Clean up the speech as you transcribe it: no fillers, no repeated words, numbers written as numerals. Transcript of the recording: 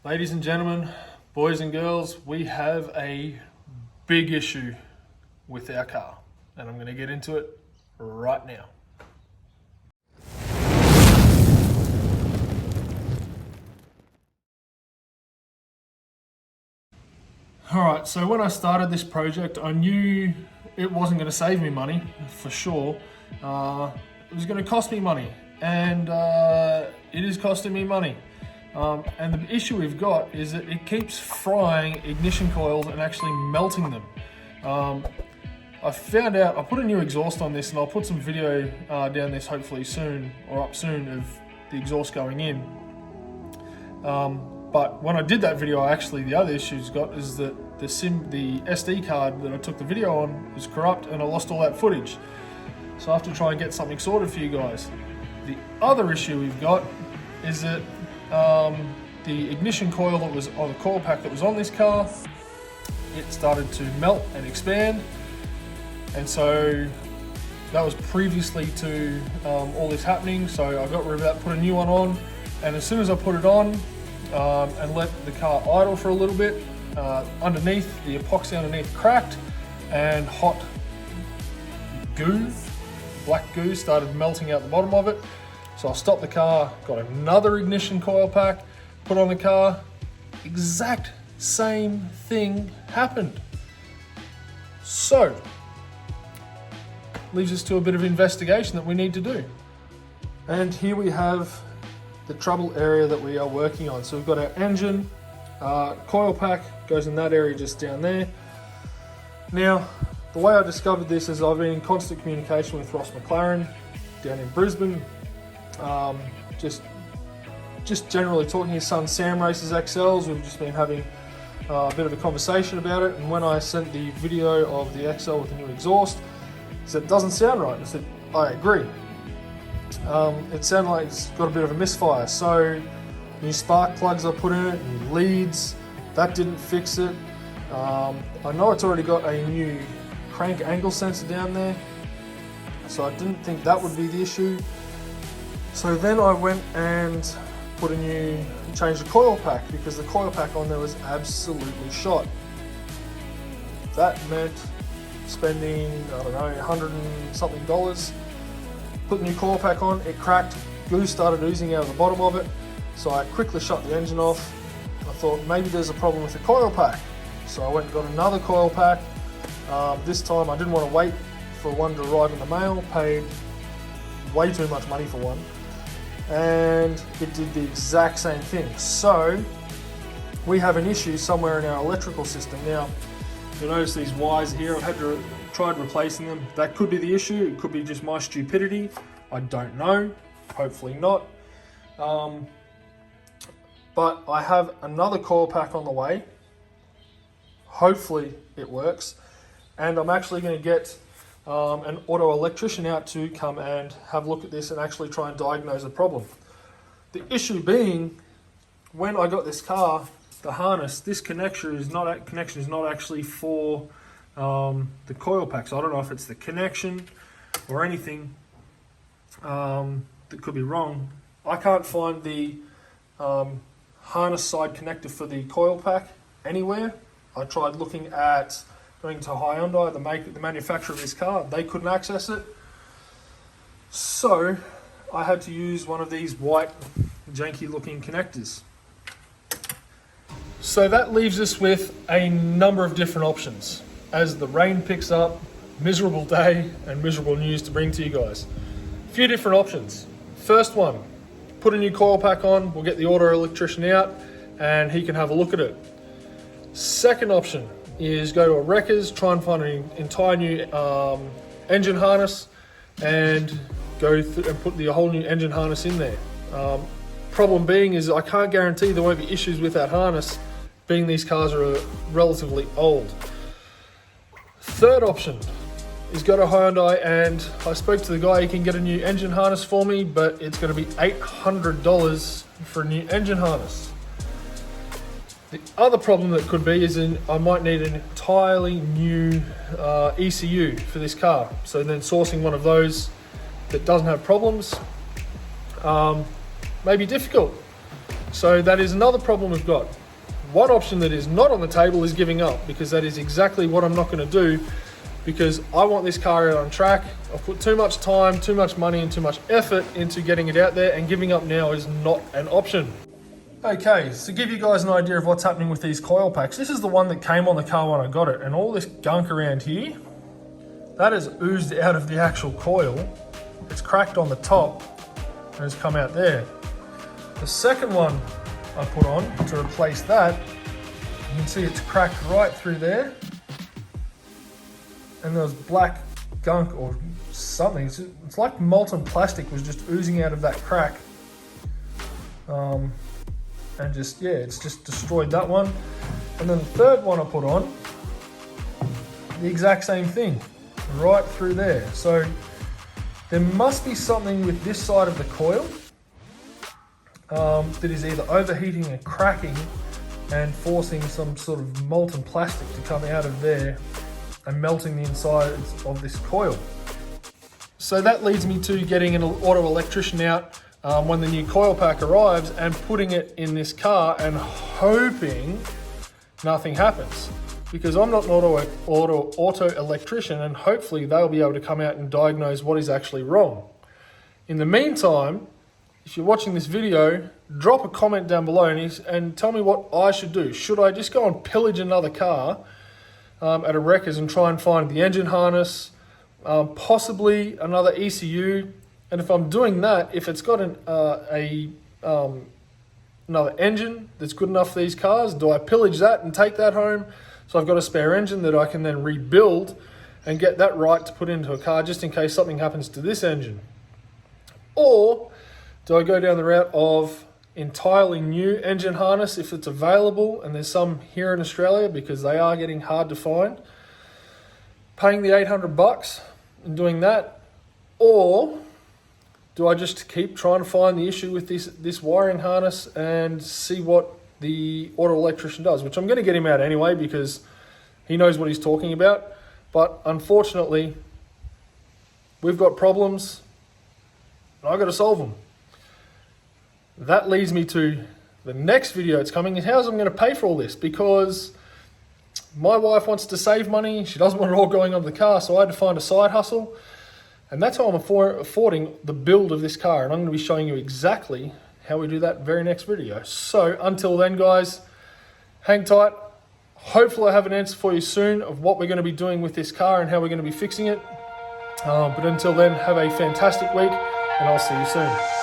Ladies and gentlemen, boys and girls, we have a big issue with our car, and I'm going to get into it right now. Alright, so when I started this project, I knew it wasn't going to save me money, for sure. It was going to cost me money, and it is costing me money. And the issue we've got is that it keeps frying ignition coils and actually melting them. I found out, I put a new exhaust on this, and I'll put some video down this hopefully soon, or up soon, of the exhaust going in. But when I did that video, the other issues got is that the SD card that I took the video on was corrupt, and I lost all that footage. So I have to try and get something sorted for you guys. The other issue we've got is that the ignition coil that was, or the coil pack that was on this car, it started to melt and expand, and so that was previously to all this happening. So I got rid of that, put a new one on, and as soon as I put it on and let the car idle for a little bit, underneath, the epoxy underneath cracked, and hot goo, black goo, started melting out the bottom of it. So I stopped the car, got another ignition coil pack, put on the car, exact same thing happened. So, leaves us to a bit of investigation that we need to do. And here we have the trouble area that we are working on. So we've got our engine, coil pack goes in that area just down there. Now, the way I discovered this is I've been in constant communication with Ross McLaren down in Brisbane. Just generally talking. His son Sam races XLs. We've just been having a bit of a conversation about it, and when I sent the video of the XL with the new exhaust, he said it doesn't sound right. I said I agree. It sounded like it's got a bit of a misfire. So new spark plugs I put in it, new leads, that didn't fix it. I know it's already got a new crank angle sensor down there, so I didn't think that would be the issue. So then I went and changed the coil pack, because the coil pack on there was absolutely shot. That meant spending, I don't know, $100 and something. Put the new coil pack on, it cracked, glue started oozing out of the bottom of it. So I quickly shut the engine off. I thought maybe there's a problem with the coil pack. So I went and got another coil pack. This time I didn't want to wait for one to arrive in the mail, paid way too much money for one, and it did the exact same thing. So we have an issue somewhere in our electrical system. Now, you'll notice these wires here, I've had to tried replacing them. That could be the issue, it could be just my stupidity, I don't know, hopefully not. But I have another coil pack on the way, hopefully it works, and I'm actually going to get an auto electrician out to come and have a look at this and actually try and diagnose the problem. The issue being, when I got this car, the harness, this connection is not actually for the coil pack. So I don't know if it's the connection or anything that could be wrong. I can't find the harness side connector for the coil pack anywhere. I tried looking at going to Hyundai, the manufacturer of this car. They couldn't access it. So I had to use one of these white janky looking connectors. So that leaves us with a number of different options. As the rain picks up, miserable day and miserable news to bring to you guys. A few different options. First one, put a new coil pack on, we'll get the auto electrician out and he can have a look at it. Second option is go to a wrecker's, try and find an entire new engine harness and go through and put the whole new engine harness in there. Problem being is I can't guarantee there won't be issues with that harness, being these cars are relatively old. Third option is go to Hyundai, and I spoke to the guy, he can get a new engine harness for me, but it's going to be $800 for a new engine harness. The other problem that could be is I might need an entirely new ECU for this car. So then sourcing one of those that doesn't have problems may be difficult. So that is another problem we've got. One option that is not on the table is giving up, because that is exactly what I'm not going to do, because I want this car out on track. I've put too much time, too much money and too much effort into getting it out there, and giving up now is not an option. Okay, so to give you guys an idea of what's happening with these coil packs, this is the one that came on the car when I got it, and all this gunk around here, that has oozed out of the actual coil. It's cracked on the top and has come out there. The second one I put on to replace that, you can see it's cracked right through there, and there's black gunk or something. It's like molten plastic was just oozing out of that crack. And just, yeah, it's just destroyed that one. And then the third one I put on, the exact same thing, right through there. So there must be something with this side of the coil that is either overheating and cracking and forcing some sort of molten plastic to come out of there and melting the insides of this coil. So that leads me to getting an auto electrician out when the new coil pack arrives and putting it in this car and hoping nothing happens, because I'm not an auto electrician, and hopefully they'll be able to come out and diagnose what is actually wrong. In the meantime, if you're watching this video, drop a comment down below and tell me what I should do. Should I just go and pillage another car at a wreckers and try and find the engine harness, possibly another ECU? And if I'm doing that, if it's got another engine that's good enough for these cars, do I pillage that and take that home? So I've got a spare engine that I can then rebuild and get that right to put into a car just in case something happens to this engine. Or do I go down the route of entirely new engine harness if it's available, and there's some here in Australia because they are getting hard to find, paying the $800 and doing that? Or do I just keep trying to find the issue with this wiring harness and see what the auto electrician does, which I'm going to get him out anyway because he knows what he's talking about. But unfortunately, we've got problems and I've got to solve them. That leads me to the next video that's coming, is how I'm going to pay for all this, because my wife wants to save money. She doesn't want it all going on the car, so I had to find a side hustle. And that's how I'm affording the build of this car. And I'm going to be showing you exactly how we do that very next video. So until then, guys, hang tight. Hopefully I have an answer for you soon of what we're going to be doing with this car and how we're going to be fixing it. But until then, have a fantastic week, and I'll see you soon.